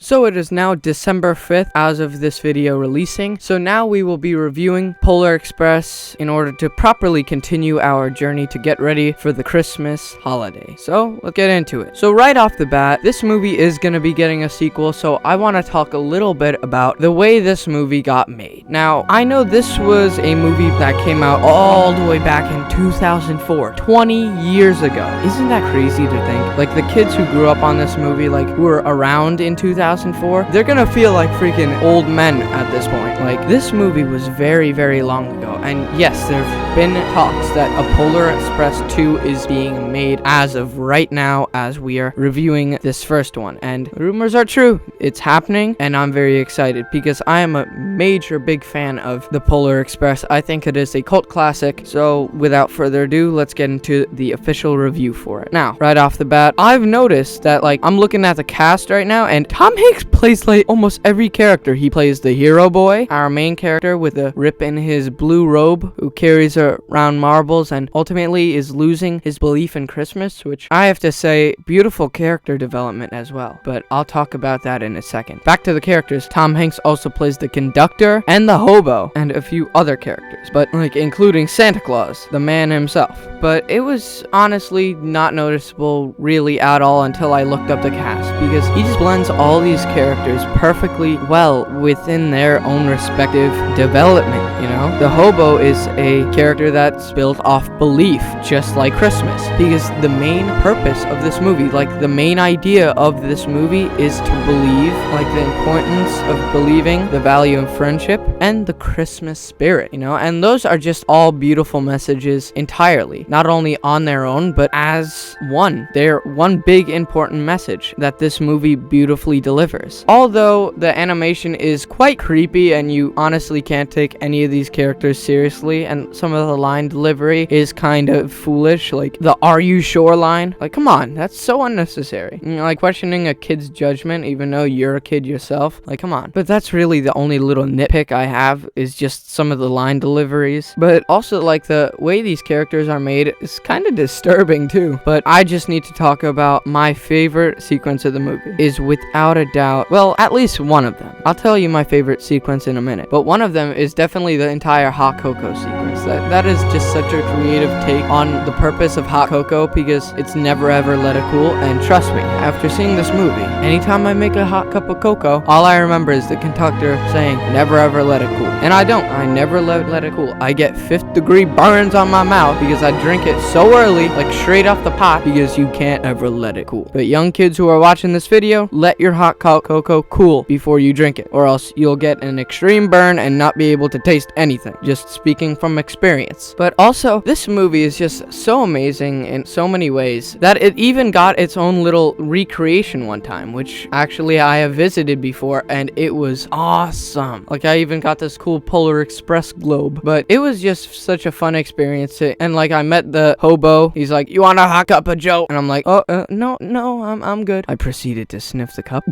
So it is now December 5th as of this video releasing. So now we will be reviewing Polar Express in order to properly continue our journey to get ready for the Christmas holiday. So let's get into it. So right off the bat, this movie is going to be getting a sequel. So I want to talk a little bit about the way this movie got made. Now, I know this was a movie that came out all the way back in 2004, 20 years ago. Isn't that crazy to think? Like the kids who grew up on this movie, like who were around in 2004, they're gonna feel like freaking old men at this point. Like, this movie was very, very long ago. And yes, there have been talks that a Polar Express 2 is being made as of right now as we are reviewing this first one. And rumors are true. It's happening, and I'm very excited because I am a major big fan of the Polar Express. I think it is a cult classic. So without further ado, let's get into the official review for it. Now, right off the bat, I've noticed that, like, I'm looking at the cast right now, and Tom Hanks plays like almost every character. He plays the hero boy, our main character with a rip in his blue robe who carries around marbles and ultimately is losing his belief in Christmas, which I have to say, beautiful character development as well. But I'll talk about that in a second. Back to the characters. Tom Hanks also plays the conductor and the hobo and a few other characters, but like including Santa Claus, the man himself. But it was honestly not noticeable really at all until I looked up the cast, because he just blends all these characters perfectly well within their own respective development, you know? The hobo is a character that's built off belief, just like Christmas, because the main purpose of this movie, like the main idea of this movie, is to believe, like the importance of believing, the value of friendship, and the Christmas spirit, you know? And those are just all beautiful messages entirely, not only on their own, but as one. They're one big important message that this movie beautifully delivers. Although the animation is quite creepy and you honestly can't take any of these characters seriously, and some of the line delivery is kind of foolish, like the "are you sure" line. Like, come on, that's so unnecessary. You know, like questioning a kid's judgment even though you're a kid yourself. Like, come on. But that's really the only little nitpick I have, is just some of the line deliveries. But also, like, the way these characters are made is kind of disturbing too. But I just need to talk about my favorite sequence of the movie. Is without a doubt, well, at least one of them. I'll tell you my favorite sequence in a minute, but one of them is definitely the entire hot cocoa sequence. That is just such a creative take on the purpose of hot cocoa, because it's never ever let it cool. And trust me, after seeing this movie, anytime I make a hot cup of cocoa, all I remember is the conductor saying, "Never ever let it cool." And I don't. I never let it cool. I get 5th degree burns on my mouth because I drink it so early, like straight off the pot, because you can't ever let it cool. But young kids who are watching this video, let your hot cocoa cool before you drink it, or else you'll get an extreme burn and not be able to taste anything. Just speaking from experience. But also, this movie is just so amazing in so many ways that it even got its own little recreation one time, which actually I have visited before, and it was awesome. Like, I even got this cool Polar Express globe. But it was just such a fun experience and like, I met the hobo. He's like, "You want a hot cup of Joe?" And I'm like, no, I'm good. I proceeded to sniff the cup.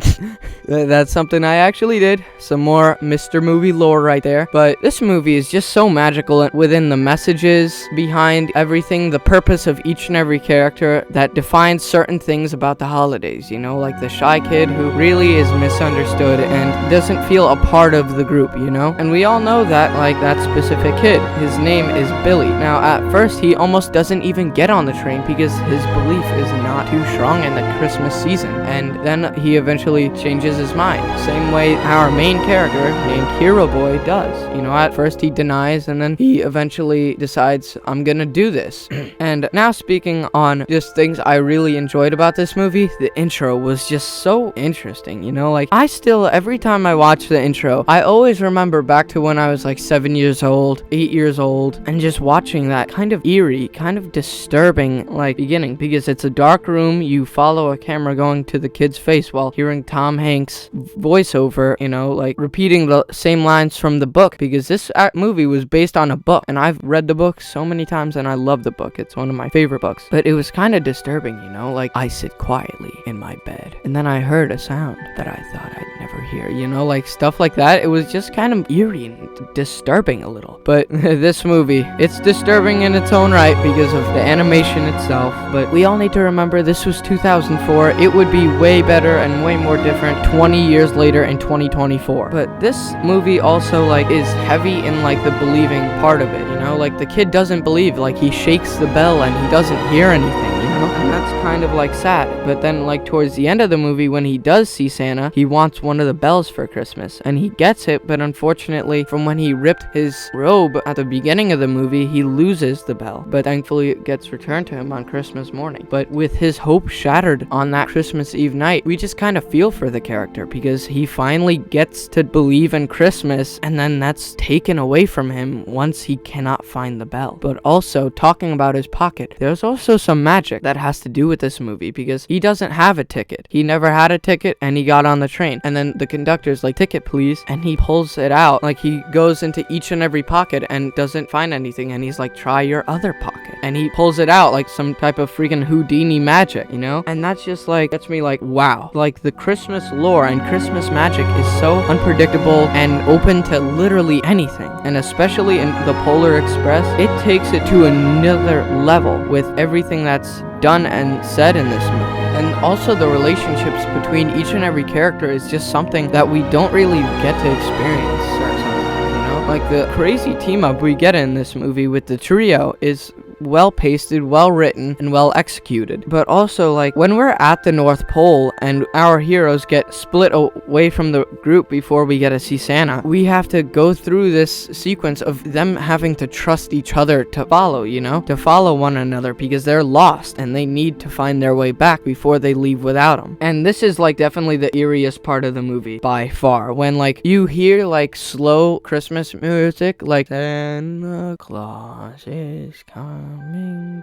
That's something I actually did. Some more Mr. Movie lore right there. But this movie is just so magical within the messages behind everything, the purpose of each and every character that defines certain things about the holidays, you know, like the shy kid who really is misunderstood and doesn't feel a part of the group, you know? And we all know that, like, that specific kid. His name is Billy. Now, at first, he almost doesn't even get on the train because his belief is not too strong in the Christmas season. And then he eventually changes his mind. Same way our main character named Hero Boy does. You know, at first he denies, and then he eventually decides, "I'm gonna do this." And now, speaking on just things I really enjoyed about this movie, the intro was just so interesting, you know? Like, I still, every time I watch the intro, I always remember back to when I was like 7 years old, 8 years old, and just watching that kind of eerie, kind of disturbing, like, beginning, because it's a dark room. You follow a camera going to the kid's face while hearing Tom Hanks voiceover, you know, like repeating the same lines from the book, because this movie was based on a book, and I've read the book so many times and I love the book. It's one of my favorite books. But it was kind of disturbing, you know, like, I sit quietly in my bed and then I heard a sound that I thought I'd never hear, you know, like stuff like that. It was just kind of eerie and disturbing a little. But this movie, it's disturbing in its own right because of the animation itself, but we all need to remember this was 2004. It would be way better and way more different 20 years later in 2024. But this movie also like is heavy in like the believing part of it, you know, like the kid doesn't believe, like he shakes the bell and he doesn't hear anything, you know, and that's kind of like sad. But then like towards the end of the movie, when he does see Santa, he wants one of the bells for Christmas and he gets it, but unfortunately from when he ripped his robe at the beginning of the movie, he loses the bell, but thankfully it gets returned to him on Christmas morning. But with his hope shattered on that Christmas Eve night, we just kind of feel for the character because he finally gets to believe in Christmas, and then that's taken away from him once he cannot find the bell. But also, talking about his pocket, there's also some magic that has to do with this movie because he doesn't have a ticket. He never had a ticket and he got on the train, and then the conductor's like, "Ticket please," and he pulls it out, like he goes into each and every pocket and doesn't find anything, and he's like, "Try your other pocket," and he pulls it out like some type of freaking Houdini magic, you know? And that's just like, that's me like, wow, like the Christmas lore and Christmas magic is so unpredictable and open to literally anything. And especially in the Polar Express, it takes it to another level with everything that's done and said in this movie. And also the relationships between each and every character is just something that we don't really get to experience or something, you know? Like the crazy team up we get in this movie with the trio is well pasted, well written, and well executed. But also, like, when we're at the North Pole and our heroes get split away from the group before we get to see Santa, we have to go through this sequence of them having to trust each other to follow, you know, to follow one another because they're lost and they need to find their way back before they leave without them. And this is like definitely the eeriest part of the movie by far, when like you hear like slow Christmas music, like Santa Claus is coming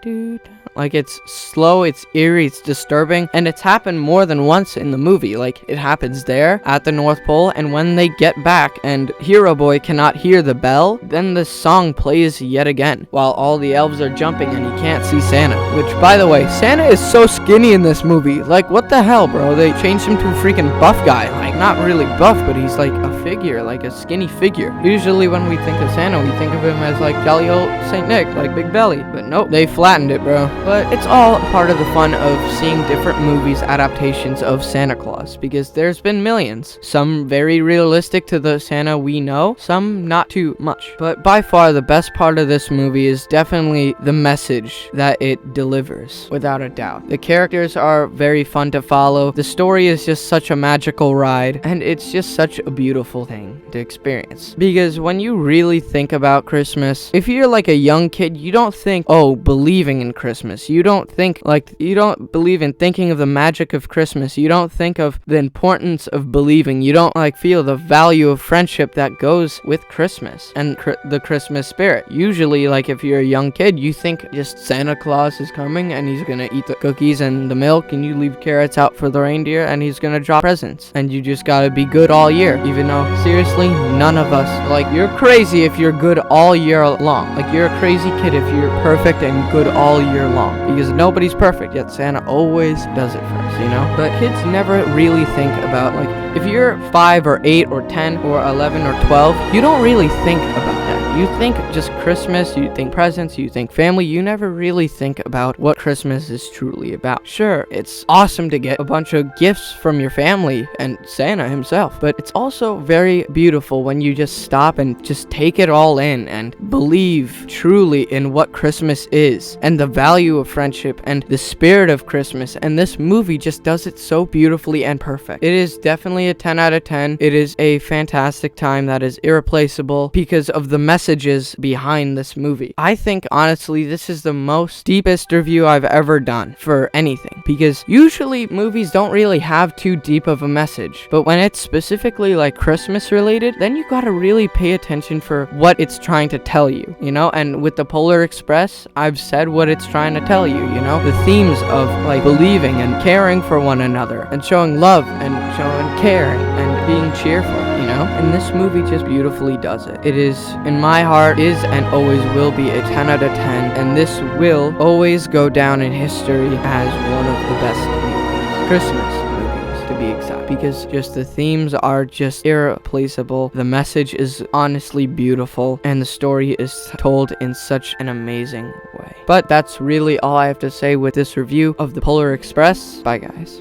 to town. Like it's slow, it's eerie, it's disturbing, and it's happened more than once in the movie. Like it happens there at the North Pole, and when they get back and Hero Boy cannot hear the bell, then the song plays yet again while all the elves are jumping and he can't see Santa. Which, by the way, Santa is so skinny in this movie. Like what the hell, bro? They changed him to a freaking buff guy. Like not really buff, but he's like a figure, like a skinny figure. Usually when we think of Santa, we think of him as like jolly old Saint Nick, like big belly. But nope, they flattened it, bro. But it's all part of the fun of seeing different movies adaptations of Santa Claus, because there's been millions. Some very realistic to the Santa we know, some not too much. But by far the best part of this movie is definitely the message that it delivers, without a doubt. The characters are very fun to follow. The story is just such a magical ride, and it's just such a beautiful thing to experience. Because when you really think about Christmas, if you're like a young kid, you don't think, oh, believing in Christmas. You don't think, like, you don't believe in thinking of the magic of Christmas. You don't think of the importance of believing. You don't, like, feel the value of friendship that goes with Christmas and the Christmas spirit. Usually, like, if you're a young kid, you think just Santa Claus is coming and he's gonna eat the cookies and the milk, and you leave carrots out for the reindeer and he's gonna drop presents. And you just gotta be good all year. Even though, seriously, none of us, like, you're crazy if you're good all year long. Like, you're a crazy kid if you're perfect and good all year long, because nobody's perfect, yet Santa always does it for us, you know? But kids never really think about, like, if you're 5 or 8 or 10 or 11 or 12, you don't really think about that. You think just Christmas, you think presents, you think family, you never really think about what Christmas is truly about. Sure, it's awesome to get a bunch of gifts from your family and Santa himself, but it's also very beautiful when you just stop and just take it all in and believe truly in what Christmas is and the value of friendship and the spirit of Christmas, and this movie just does it so beautifully and perfect. It is definitely a 10 out of 10. It is a fantastic time that is irreplaceable because of the messages behind this movie. I think honestly this is the most deepest review I've ever done for anything, because usually movies don't really have too deep of a message, but when it's specifically like Christmas related, then you gotta really pay attention for what it's trying to tell you, you know? And with the Polar Express, I've said what it's trying to tell you, you know? The themes of like believing and caring for one another and showing love and showing caring and being cheerful, you know? And this movie just beautifully does it. It is, in my heart, is and always will be a 10 out of 10, and this will always go down in history as one of the best movies. Christmas movies. to be exact, because just the themes are just irreplaceable. The message is honestly beautiful, and the story is told in such an amazing way. But that's really all I have to say with this review of the Polar Express. Bye, guys.